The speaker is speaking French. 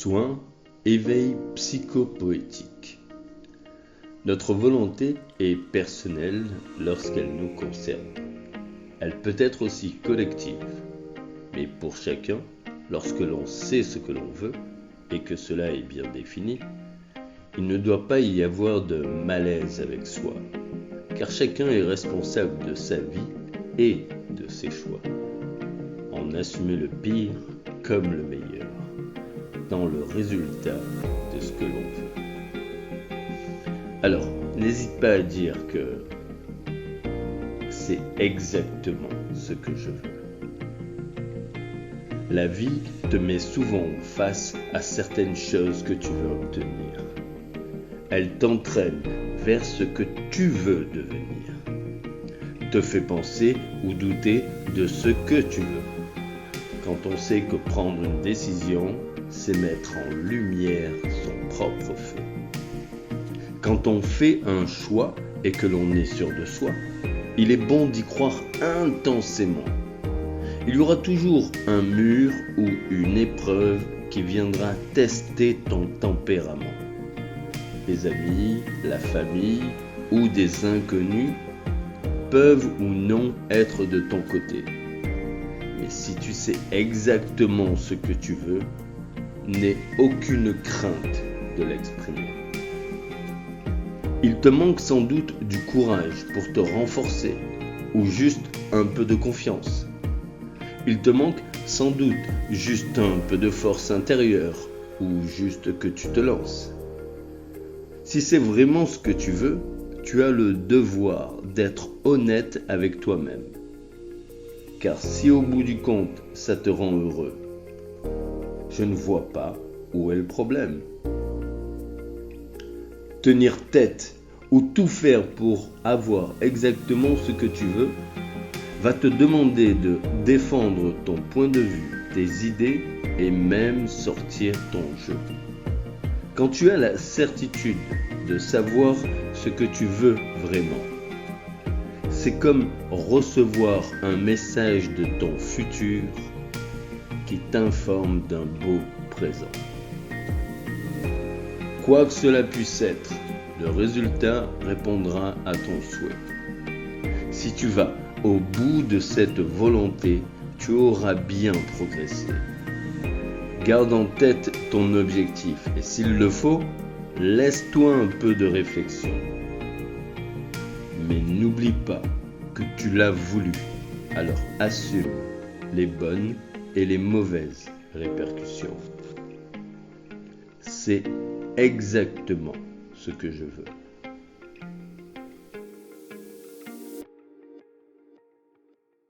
Soin, éveil psychopoétique. Notre volonté est personnelle lorsqu'elle nous concerne. Elle peut être aussi collective, mais pour chacun, lorsque l'on sait ce que l'on veut et que cela est bien défini, il ne doit pas y avoir de malaise avec soi, car chacun est responsable de sa vie et de ses choix. En assumer le pire comme le meilleur, dans le résultat de ce que l'on veut. Alors, n'hésite pas à dire que c'est exactement ce que je veux. La vie te met souvent face à certaines choses que tu veux obtenir. Elle t'entraîne vers ce que tu veux devenir. Te fait penser ou douter de ce que tu veux. Quand on sait que prendre une décision, c'est mettre en lumière son propre fait. Quand on fait un choix et que l'on est sûr de soi, il est bon d'y croire intensément. Il y aura toujours un mur ou une épreuve qui viendra tester ton tempérament. Les amis, la famille ou des inconnus peuvent ou non être de ton côté. Mais si tu sais exactement ce que tu veux, n'aie aucune crainte de l'exprimer. Il te manque sans doute du courage pour te renforcer ou juste un peu de confiance. Il te manque sans doute juste un peu de force intérieure ou juste que tu te lances. Si c'est vraiment ce que tu veux, tu as le devoir d'être honnête avec toi-même. Car si au bout du compte, ça te rend heureux, je ne vois pas où est le problème. Tenir tête ou tout faire pour avoir exactement ce que tu veux va te demander de défendre ton point de vue, tes idées et même sortir ton jeu. Quand tu as la certitude de savoir ce que tu veux vraiment, c'est comme recevoir un message de ton futur qui t'informe d'un beau présent. Quoi que cela puisse être, le résultat répondra à ton souhait. Si tu vas au bout de cette volonté, tu auras bien progressé. Garde en tête ton objectif et s'il le faut, laisse-toi un peu de réflexion. Mais n'oublie pas que tu l'as voulu, alors assume les bonnes et les mauvaises répercussions. C'est exactement ce que je veux.